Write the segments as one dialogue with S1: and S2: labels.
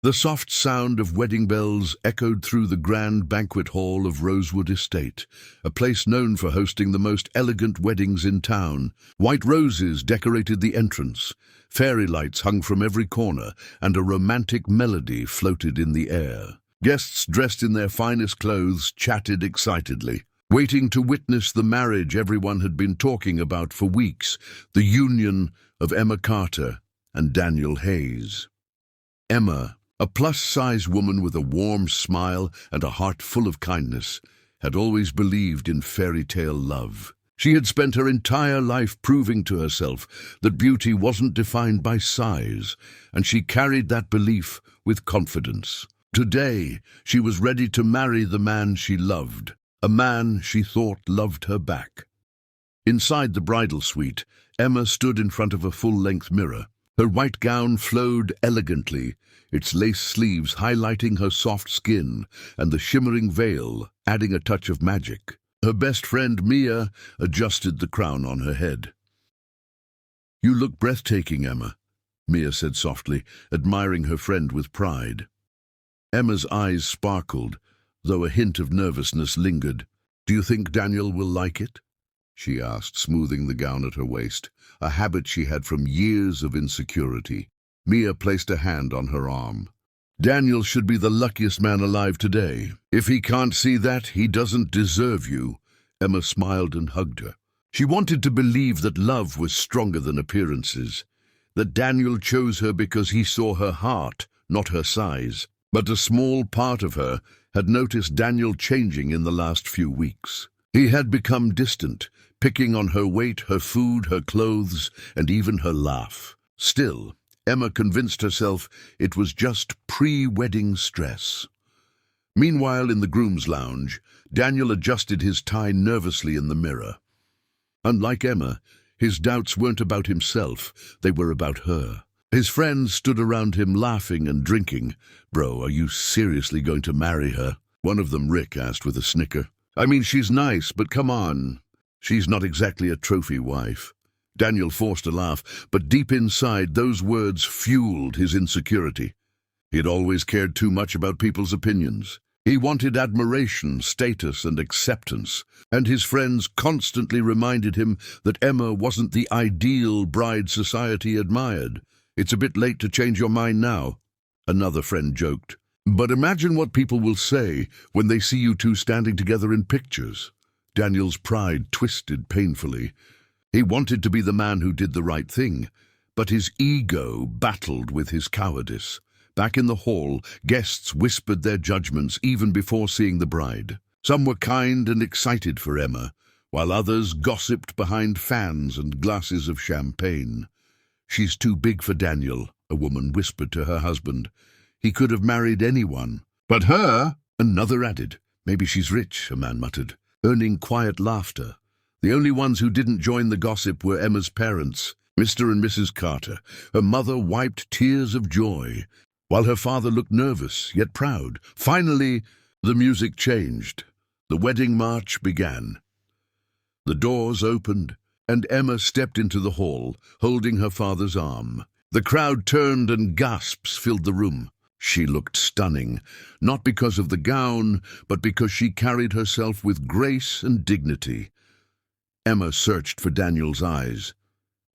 S1: The soft sound of wedding bells echoed through the grand banquet hall of Rosewood Estate, a place known for hosting the most elegant weddings in town. White roses decorated the entrance, fairy lights hung from every corner, and a romantic melody floated in the air. Guests dressed in their finest clothes chatted excitedly, waiting to witness the marriage everyone had been talking about for weeks, the union of Emma Carter and Daniel Hayes. Emma, a plus-size woman with a warm smile and a heart full of kindness, had always believed in fairy tale love. She had spent her entire life proving to herself that beauty wasn't defined by size, and she carried that belief with confidence. Today, she was ready to marry the man she loved, a man she thought loved her back. Inside the bridal suite, Emma stood in front of a full-length mirror. Her white gown flowed elegantly, its lace sleeves highlighting her soft skin and the shimmering veil adding a touch of magic. Her best friend Mia adjusted the crown on her head. "You look breathtaking, Emma," Mia said softly, admiring her friend with pride. Emma's eyes sparkled, though a hint of nervousness lingered. "Do you think Daniel will like it?" she asked, smoothing the gown at her waist, a habit she had from years of insecurity. Mia placed a hand on her arm. "Daniel should be the luckiest man alive today. If he can't see that, he doesn't deserve you." Emma smiled and hugged her. She wanted to believe that love was stronger than appearances, that Daniel chose her because he saw her heart, not her size. But a small part of her had noticed Daniel changing in the last few weeks. He had become distant, picking on her weight, her food, her clothes, and even her laugh. Still, Emma convinced herself it was just pre-wedding stress. Meanwhile, in the groom's lounge, Daniel adjusted his tie nervously in the mirror. Unlike Emma, his doubts weren't about himself, they were about her. His friends stood around him laughing and drinking. "Bro, are you seriously going to marry her?" one of them, Rick, asked with a snicker. "I mean, she's nice, but come on. She's not exactly a trophy wife." Daniel forced a laugh, but deep inside, those words fueled his insecurity. He had always cared too much about people's opinions. He wanted admiration, status, and acceptance, and his friends constantly reminded him that Emma wasn't the ideal bride society admired. "It's a bit late to change your mind now," another friend joked. "But imagine what people will say when they see you two standing together in pictures." Daniel's pride twisted painfully. He wanted to be the man who did the right thing, but his ego battled with his cowardice. Back in the hall, guests whispered their judgments even before seeing the bride. Some were kind and excited for Emma, while others gossiped behind fans and glasses of champagne. "She's too big for Daniel," a woman whispered to her husband. "He could have married anyone." "But her," another added. "Maybe she's rich," a man muttered, earning quiet laughter. The only ones who didn't join the gossip were Emma's parents, Mr. and Mrs. Carter. Her mother wiped tears of joy, while her father looked nervous, yet proud. Finally, the music changed. The wedding march began. The doors opened, and Emma stepped into the hall, holding her father's arm. The crowd turned and gasps filled the room. She looked stunning, not because of the gown, but because she carried herself with grace and dignity. Emma searched for Daniel's eyes.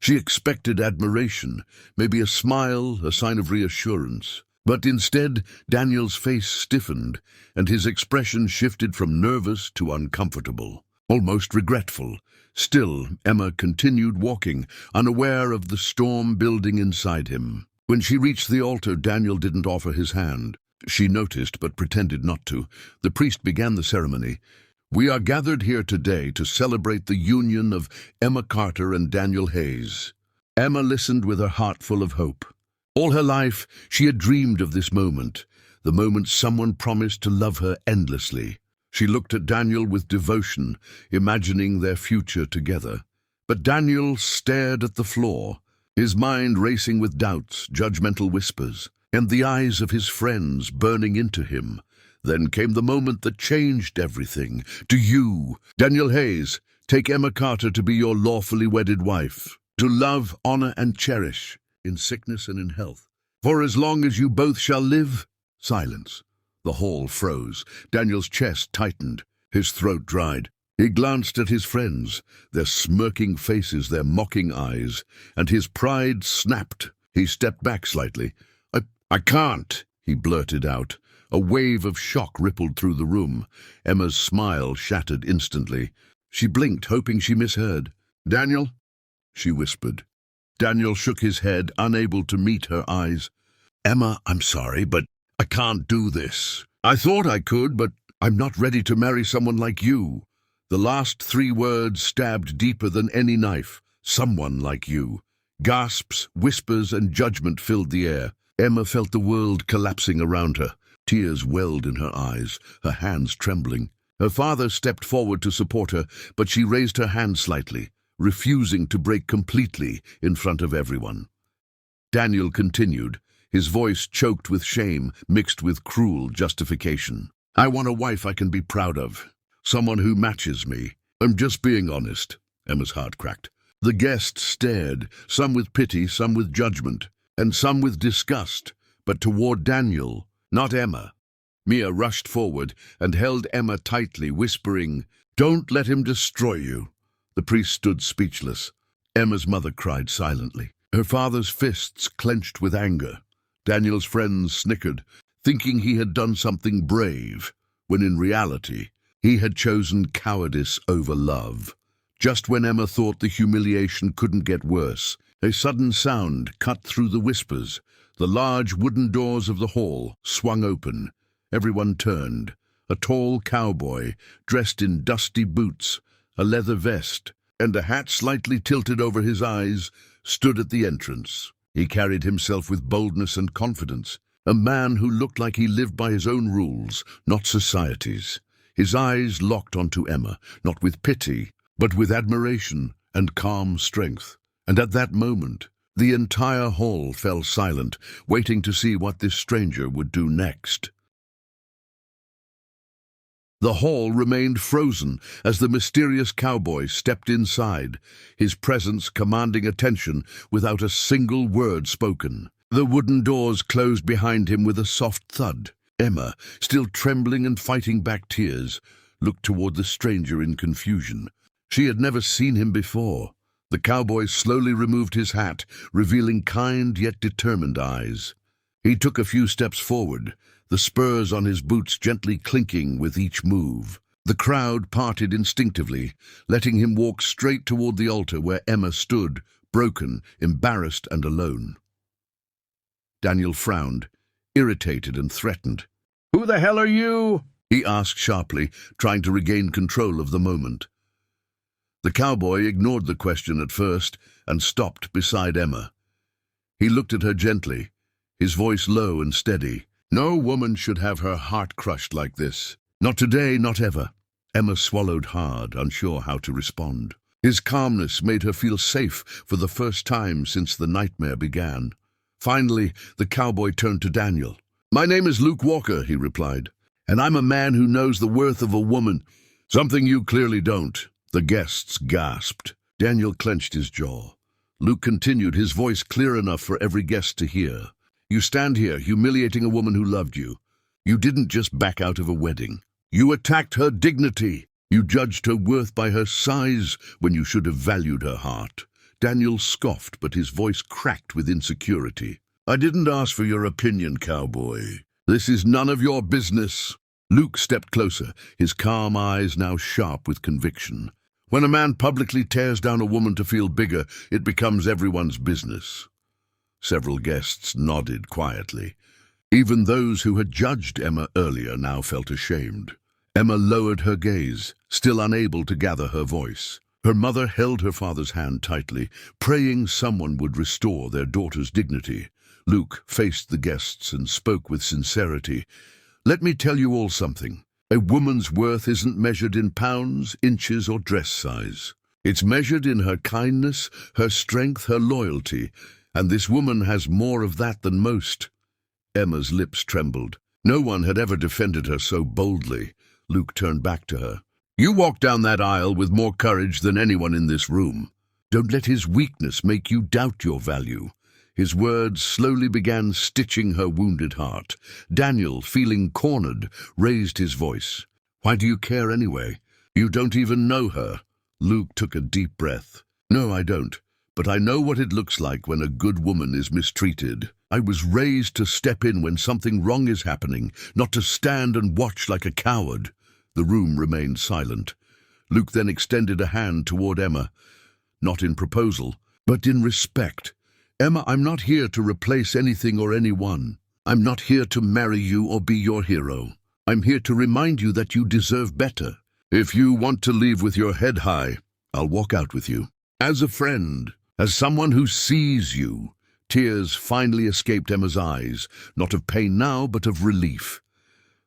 S1: She expected admiration, maybe a smile, a sign of reassurance. But instead, Daniel's face stiffened, and his expression shifted from nervous to uncomfortable, almost regretful. Still, Emma continued walking, unaware of the storm building inside him. When she reached the altar, Daniel didn't offer his hand. She noticed, but pretended not to. The priest began the ceremony. "We are gathered here today to celebrate the union of Emma Carter and Daniel Hayes." Emma listened with her heart full of hope. All her life, she had dreamed of this moment, the moment someone promised to love her endlessly. She looked at Daniel with devotion, imagining their future together. But Daniel stared at the floor, his mind racing with doubts, judgmental whispers, and the eyes of his friends burning into him. Then came the moment that changed everything. "Do you, Daniel Hayes, take Emma Carter to be your lawfully wedded wife, to love, honor, and cherish, in sickness and in health?" For as long as you both shall live. Silence. The hall froze. Daniel's chest tightened. His throat dried. He glanced at his friends, their smirking faces, their mocking eyes, and his pride snapped. He stepped back slightly. I can't, he blurted out. A wave of shock rippled through the room. Emma's smile shattered instantly. She blinked, hoping she misheard. Daniel? She whispered. Daniel shook his head, unable to meet her eyes. Emma, I'm sorry, but I can't do this. I thought I could, but I'm not ready to marry someone like you. The last 3 words stabbed deeper than any knife. Someone like you. Gasps, whispers, and judgment filled the air. Emma felt the world collapsing around her. Tears welled in her eyes, her hands trembling. Her father stepped forward to support her, but she raised her hand slightly, refusing to break completely in front of everyone. Daniel continued, his voice choked with shame, mixed with cruel justification. I want a wife I can be proud of. Someone who matches me. I'm just being honest. Emma's heart cracked. The guests stared, some with pity, some with judgment, and some with disgust, but toward Daniel, not Emma. Mia rushed forward and held Emma tightly, whispering, Don't let him destroy you. The priest stood speechless. Emma's mother cried silently. Her father's fists clenched with anger. Daniel's friends snickered, thinking he had done something brave, when in reality, he had chosen cowardice over love. Just when Emma thought the humiliation couldn't get worse, a sudden sound cut through the whispers. The large wooden doors of the hall swung open. Everyone turned. A tall cowboy, dressed in dusty boots, a leather vest, and a hat slightly tilted over his eyes, stood at the entrance. He carried himself with boldness and confidence, a man who looked like he lived by his own rules, not society's. His eyes locked onto Emma, not with pity, but with admiration and calm strength. And at that moment, the entire hall fell silent, waiting to see what this stranger would do next. The hall remained frozen as the mysterious cowboy stepped inside, his presence commanding attention without a single word spoken. The wooden doors closed behind him with a soft thud. Emma, still trembling and fighting back tears, looked toward the stranger in confusion. She had never seen him before. The cowboy slowly removed his hat, revealing kind yet determined eyes. He took a few steps forward, the spurs on his boots gently clinking with each move. The crowd parted instinctively, letting him walk straight toward the altar where Emma stood, broken, embarrassed, and alone. Daniel frowned, irritated and threatened. "Who the hell are you?" he asked sharply, trying to regain control of the moment. The cowboy ignored the question at first and stopped beside Emma. He looked at her gently, his voice low and steady. No woman should have her heart crushed like this. Not today, not ever. Emma swallowed hard, unsure how to respond. His calmness made her feel safe for the first time since the nightmare began. Finally, the cowboy turned to Daniel. "My name is Luke Walker," he replied, "and I'm a man who knows the worth of a woman. Something you clearly don't." The guests gasped. Daniel clenched his jaw. Luke continued, his voice clear enough for every guest to hear. "You stand here humiliating a woman who loved you. You didn't just back out of a wedding. You attacked her dignity. You judged her worth by her size when you should have valued her heart." Daniel scoffed, but his voice cracked with insecurity. "I didn't ask for your opinion, cowboy. This is none of your business." Luke stepped closer, his calm eyes now sharp with conviction. When a man publicly tears down a woman to feel bigger, it becomes everyone's business. Several guests nodded quietly. Even those who had judged Emma earlier now felt ashamed. Emma lowered her gaze, still unable to gather her voice. Her mother held her father's hand tightly, praying someone would restore their daughter's dignity. Luke faced the guests and spoke with sincerity. "Let me tell you all something. A woman's worth isn't measured in pounds, inches, or dress size. It's measured in her kindness, her strength, her loyalty, and this woman has more of that than most." Emma's lips trembled. No one had ever defended her so boldly. Luke turned back to her. "You walked down that aisle with more courage than anyone in this room. Don't let his weakness make you doubt your value. His words slowly began stitching her wounded heart. Daniel, feeling cornered, raised his voice. "Why do you care anyway? You don't even know her." Luke took a deep breath. "No, I don't. But I know what it looks like when a good woman is mistreated. I was raised to step in when something wrong is happening, not to stand and watch like a coward." The room remained silent. Luke then extended a hand toward Emma, not in proposal, but in respect. "Emma, I'm not here to replace anything or anyone. I'm not here to marry you or be your hero. I'm here to remind you that you deserve better. If you want to leave with your head high, I'll walk out with you. As a friend, as someone who sees you." Tears finally escaped Emma's eyes, not of pain now, but of relief.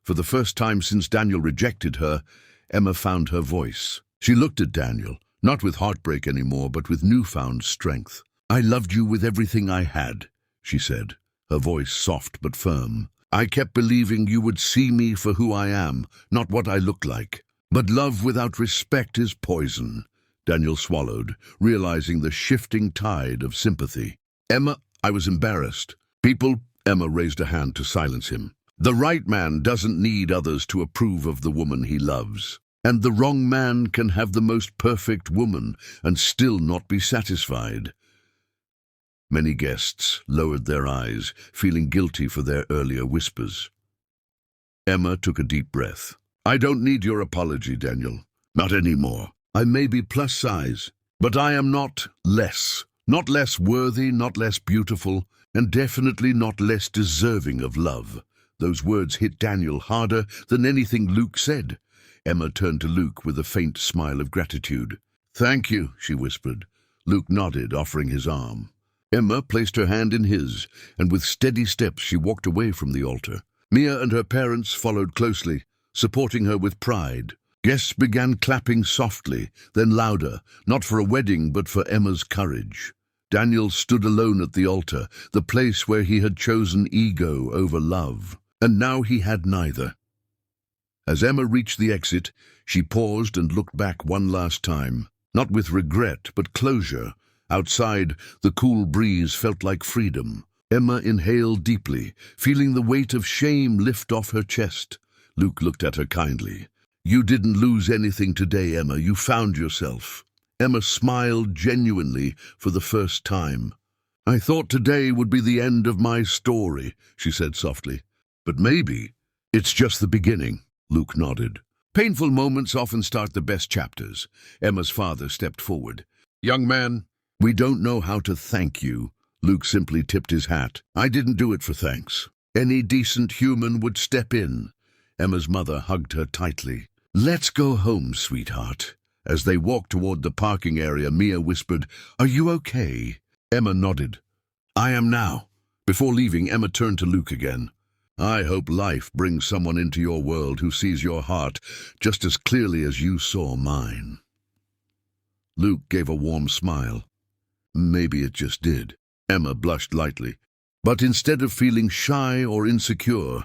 S1: For the first time since Daniel rejected her, Emma found her voice. She looked at Daniel, not with heartbreak anymore, but with newfound strength. "I loved you with everything I had," she said, her voice soft but firm. "I kept believing you would see me for who I am, not what I look like. But love without respect is poison." Daniel swallowed, realizing the shifting tide of sympathy. "Emma, I was embarrassed. People—" Emma raised a hand to silence him. "The right man doesn't need others to approve of the woman he loves. And the wrong man can have the most perfect woman and still not be satisfied." Many guests lowered their eyes, feeling guilty for their earlier whispers. Emma took a deep breath. "I don't need your apology, Daniel. Not anymore. I may be plus size, but I am not less. Not less worthy, not less beautiful, and definitely not less deserving of love." Those words hit Daniel harder than anything Luke said. Emma turned to Luke with a faint smile of gratitude. "Thank you," she whispered. Luke nodded, offering his arm. Emma placed her hand in his, and with steady steps she walked away from the altar. Mia and her parents followed closely, supporting her with pride. Guests began clapping softly, then louder, not for a wedding but for Emma's courage. Daniel stood alone at the altar, the place where he had chosen ego over love, and now he had neither. As Emma reached the exit, she paused and looked back one last time, not with regret but closure. Outside, the cool breeze felt like freedom. Emma inhaled deeply, feeling the weight of shame lift off her chest. Luke looked at her kindly. "You didn't lose anything today, Emma. You found yourself." Emma smiled genuinely for the first time. "I thought today would be the end of my story," she said softly. "But maybe it's just the beginning." Luke nodded. "Painful moments often start the best chapters." Emma's father stepped forward. "Young man, we don't know how to thank you." Luke simply tipped his hat. "I didn't do it for thanks. Any decent human would step in." Emma's mother hugged her tightly. "Let's go home, sweetheart." As they walked toward the parking area, Mia whispered, "Are you okay?" Emma nodded. "I am now." Before leaving, Emma turned to Luke again. "I hope life brings someone into your world who sees your heart just as clearly as you saw mine." Luke gave a warm smile. "Maybe it just did." Emma blushed lightly. But instead of feeling shy or insecure,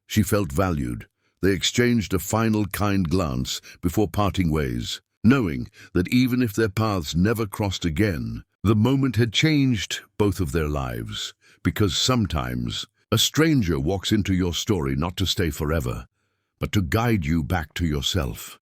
S1: she felt valued. They exchanged a final kind glance before parting ways, knowing that even if their paths never crossed again, the moment had changed both of their lives. Because sometimes a stranger walks into your story not to stay forever, but to guide you back to yourself.